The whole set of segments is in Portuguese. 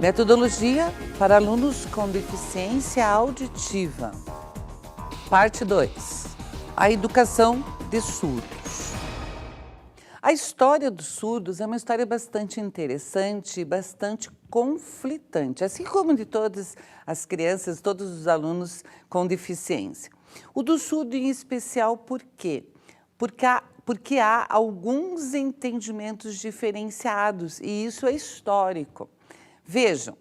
Metodologia para alunos com deficiência auditiva. Parte 2. A educação de surdos. A história dos surdos é uma história bastante interessante e bastante conflitante, assim como de todas as crianças, todos os alunos com deficiência. O do surdo em especial, por quê? Porque há alguns entendimentos diferenciados e isso é histórico. Vejam,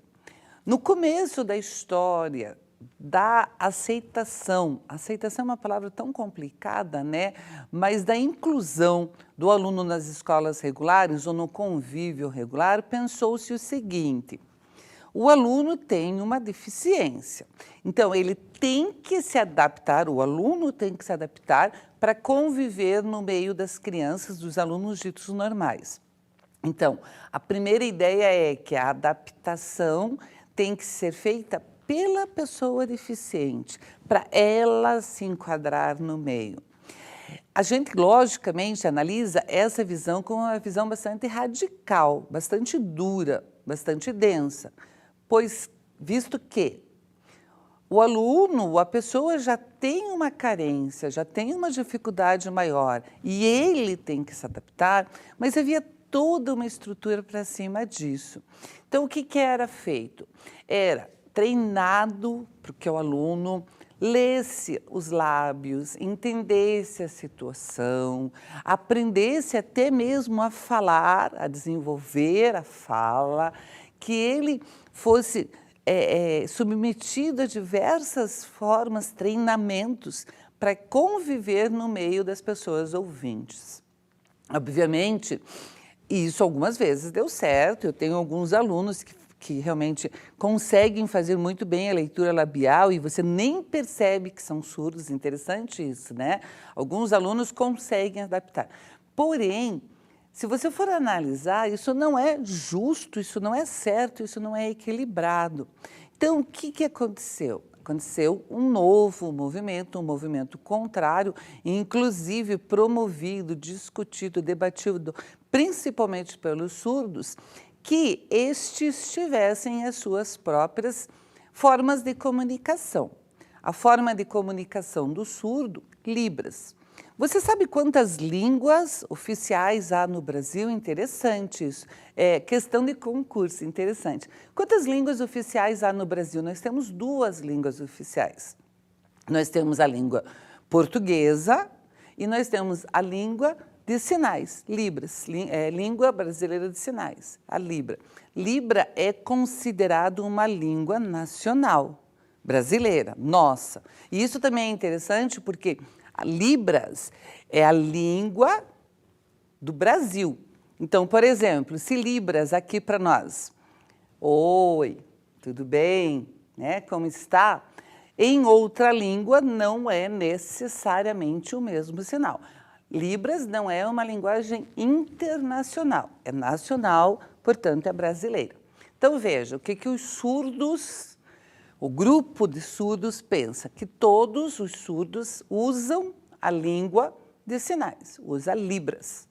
no começo da história da aceitação é uma palavra tão complicada, né? Mas da inclusão do aluno nas escolas regulares ou no convívio regular, pensou-se o seguinte: o aluno tem uma deficiência, então ele tem que se adaptar, o aluno tem que se adaptar para conviver no meio das crianças, dos alunos ditos normais. Então, a primeira ideia é que a adaptação tem que ser feita pela pessoa deficiente, para ela se enquadrar no meio. A gente, logicamente, analisa essa visão como uma visão bastante radical, bastante dura, bastante densa, pois, visto que o aluno, a pessoa já tem uma carência, já tem uma dificuldade maior e ele tem que se adaptar, mas havia toda uma estrutura para cima disso. Então, o que era feito? Era treinado para que o aluno lesse os lábios, entendesse a situação, aprendesse até mesmo a falar, a desenvolver a fala, que ele fosse submetido a diversas formas, treinamentos, para conviver no meio das pessoas ouvintes. Obviamente, isso algumas vezes deu certo, eu tenho alguns alunos que realmente conseguem fazer muito bem a leitura labial e você nem percebe que são surdos, interessante isso, né? Alguns alunos conseguem adaptar. Porém, se você for analisar, isso não é justo, isso não é certo, isso não é equilibrado. Então, o que aconteceu? Aconteceu um novo movimento, um movimento contrário, inclusive promovido, discutido, debatido, principalmente pelos surdos, que estes tivessem as suas próprias formas de comunicação. A forma de comunicação do surdo, Libras. Você sabe quantas línguas oficiais há no Brasil? Interessante isso. É questão de concurso, interessante. Quantas línguas oficiais há no Brasil? Nós temos 2 línguas oficiais. Nós temos a língua portuguesa e nós temos a língua de sinais, Libras, língua brasileira de sinais, a Libra. Libra é considerado uma língua nacional brasileira, nossa. E isso também é interessante porque a Libras é a língua do Brasil. Então, por exemplo, se Libras aqui para nós, oi, tudo bem, né? Como está? Em outra língua não é necessariamente o mesmo sinal. Libras não é uma linguagem internacional, é nacional, portanto é brasileira. Então veja, o que os surdos, o grupo de surdos pensa? Que todos os surdos usam a língua de sinais, usa Libras.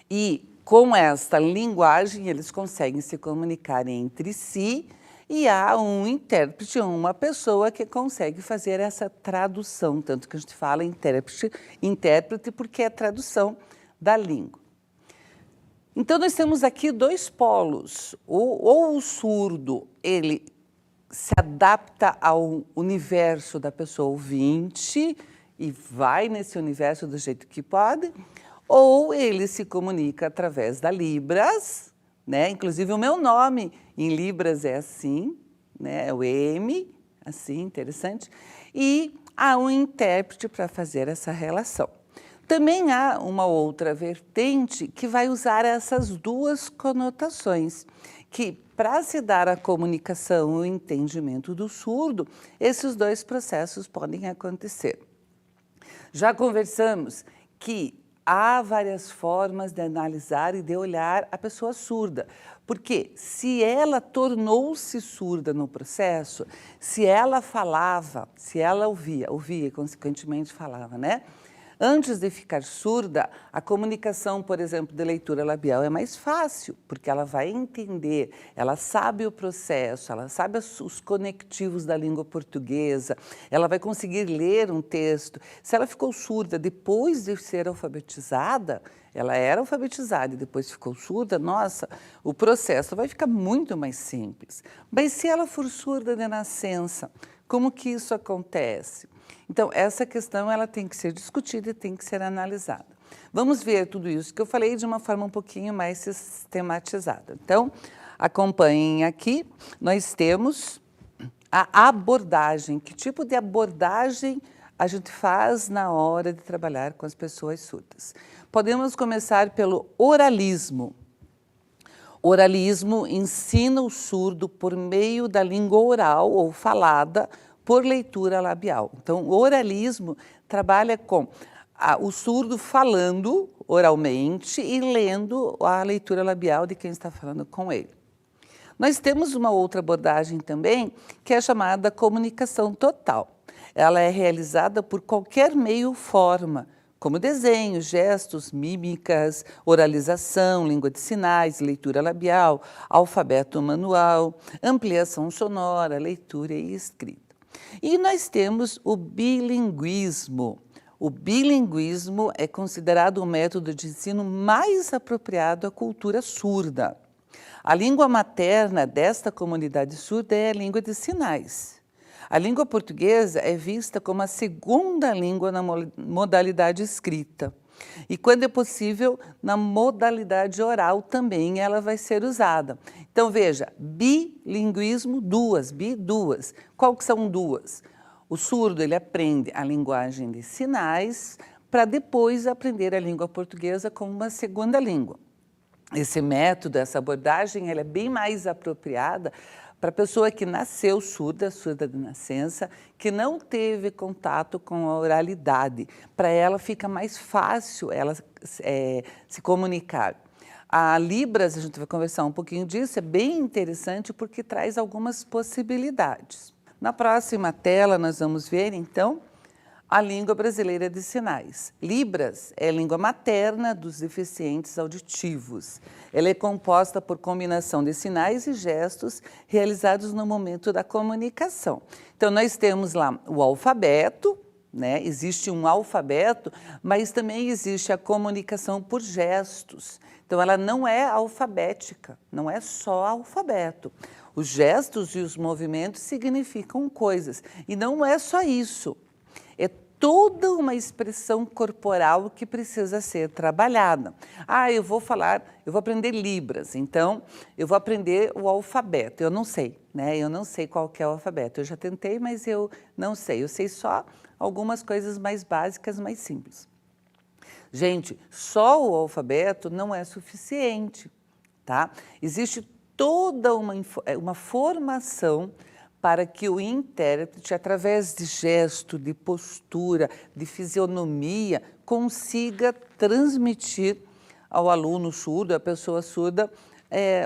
E com esta linguagem eles conseguem se comunicar entre si e há um intérprete, uma pessoa que consegue fazer essa tradução, tanto que a gente fala intérprete porque é tradução da língua. Então nós temos aqui 2 polos, ou o surdo, ele se adapta ao universo da pessoa ouvinte e vai nesse universo do jeito que pode, ou ele se comunica através da Libras, né? Inclusive o meu nome em Libras é assim, né? É o M, assim, interessante. E há um intérprete para fazer essa relação. Também há uma outra vertente que vai usar essas 2 conotações, que para se dar a comunicação e o entendimento do surdo, esses 2 processos podem acontecer. Já conversamos que há várias formas de analisar e de olhar a pessoa surda, porque se ela tornou-se surda no processo, se ela falava, se ela ouvia, consequentemente falava, né? Antes de ficar surda, a comunicação, por exemplo, de leitura labial é mais fácil, porque ela vai entender, ela sabe o processo, ela sabe os conectivos da língua portuguesa, ela vai conseguir ler um texto. Se ela ficou surda depois de ser alfabetizada, ela era alfabetizada e depois ficou surda, nossa, o processo vai ficar muito mais simples. Mas se ela for surda de nascença, como que isso acontece? Então, essa questão ela tem que ser discutida e tem que ser analisada. Vamos ver tudo isso que eu falei de uma forma um pouquinho mais sistematizada. Então, acompanhem aqui, nós temos a abordagem. Que tipo de abordagem a gente faz na hora de trabalhar com as pessoas surdas? Podemos começar pelo oralismo. Oralismo ensina o surdo por meio da língua oral ou falada por leitura labial. Então, o oralismo trabalha com o surdo falando oralmente e lendo a leitura labial de quem está falando com ele. Nós temos uma outra abordagem também, que é a chamada comunicação total. Ela é realizada por qualquer meio ou forma, como desenhos, gestos, mímicas, oralização, língua de sinais, leitura labial, alfabeto manual, ampliação sonora, leitura e escrita. E nós temos o bilinguismo. O bilinguismo é considerado o método de ensino mais apropriado à cultura surda. A língua materna desta comunidade surda é a língua de sinais. A língua portuguesa é vista como a segunda língua na modalidade escrita. E quando é possível, na modalidade oral também ela vai ser usada. Então veja, bilinguismo, duas. Qual que são duas? O surdo ele aprende a linguagem de sinais para depois aprender a língua portuguesa como uma segunda língua. Esse método, essa abordagem, ela é bem mais apropriada para a pessoa que nasceu surda de nascença, que não teve contato com a oralidade. Para ela fica mais fácil ela se comunicar. A Libras, a gente vai conversar um pouquinho disso, é bem interessante porque traz algumas possibilidades. Na próxima tela nós vamos ver, então, a língua brasileira de sinais. Libras é a língua materna dos deficientes auditivos. Ela é composta por combinação de sinais e gestos realizados no momento da comunicação. Então, nós temos lá o alfabeto, né? Existe um alfabeto, mas também existe a comunicação por gestos. Então, ela não é alfabética, não é só alfabeto. Os gestos e os movimentos significam coisas. E não é só isso. É toda uma expressão corporal que precisa ser trabalhada. Eu vou aprender Libras, então eu vou aprender o alfabeto. Eu não sei, né? Eu não sei qual que é o alfabeto. Eu já tentei, mas eu não sei. Eu sei só algumas coisas mais básicas, mais simples. Gente, só o alfabeto não é suficiente, tá? Existe toda uma formação para que o intérprete, através de gesto, de postura, de fisionomia, consiga transmitir ao aluno surdo, à pessoa surda,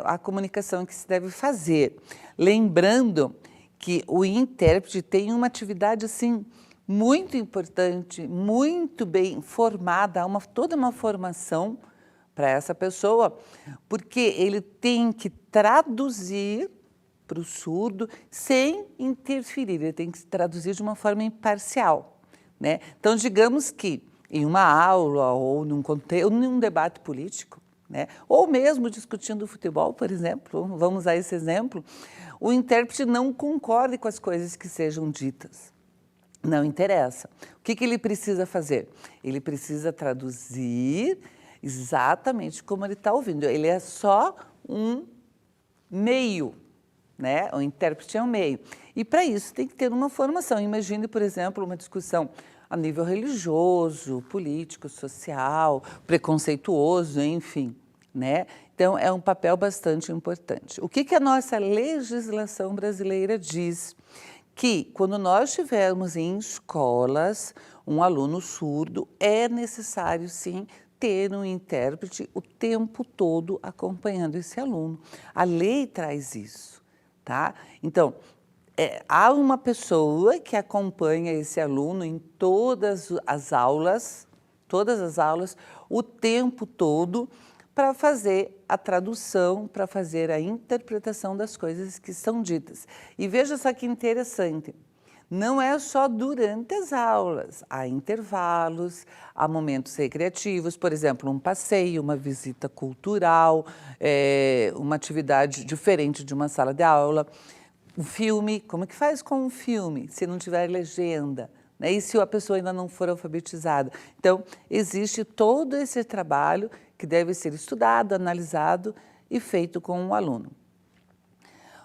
a comunicação que se deve fazer. Lembrando que o intérprete tem uma atividade, assim, muito importante, muito bem formada, toda uma formação para essa pessoa, porque ele tem que traduzir para o surdo sem interferir, ele tem que se traduzir de uma forma imparcial, né? Então, digamos que em uma aula ou num debate político, né? Ou mesmo discutindo futebol, por exemplo, vamos usar esse exemplo, o intérprete não concorda com as coisas que sejam ditas. Não interessa. O que ele precisa fazer? Ele precisa traduzir exatamente como ele está ouvindo. Ele é só um meio, né? O intérprete é um meio. E para isso tem que ter uma formação. Imagine, por exemplo, uma discussão a nível religioso, político, social, preconceituoso, enfim, né? Então, é um papel bastante importante. O que a nossa legislação brasileira diz? Que quando nós estivermos em escolas, um aluno surdo, é necessário, sim, ter um intérprete o tempo todo acompanhando esse aluno. A lei traz isso, tá? Então, há uma pessoa que acompanha esse aluno em todas as aulas, todas as aulas, o tempo todo, para fazer a tradução, para fazer a interpretação das coisas que são ditas. E veja só que interessante, não é só durante as aulas, há intervalos, há momentos recreativos, por exemplo, um passeio, uma visita cultural, uma atividade diferente de uma sala de aula. Um filme, como é que faz com um filme, se não tiver legenda? Né? E se a pessoa ainda não for alfabetizada? Então, existe todo esse trabalho que deve ser estudado, analisado e feito com o aluno.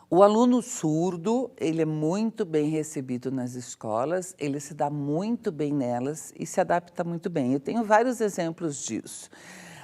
O aluno surdo, ele é muito bem recebido nas escolas, ele se dá muito bem nelas e se adapta muito bem. Eu tenho vários exemplos disso.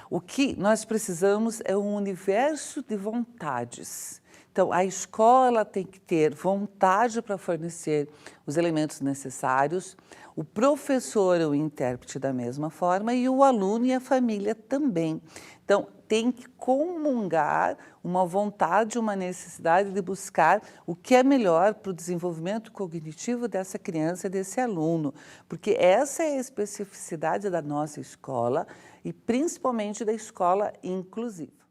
O que nós precisamos é um universo de vontades. Então, a escola tem que ter vontade para fornecer os elementos necessários, o professor ou o intérprete da mesma forma e o aluno e a família também. Então, tem que comungar uma vontade, uma necessidade de buscar o que é melhor para o desenvolvimento cognitivo dessa criança, desse aluno, porque essa é a especificidade da nossa escola e principalmente da escola inclusiva.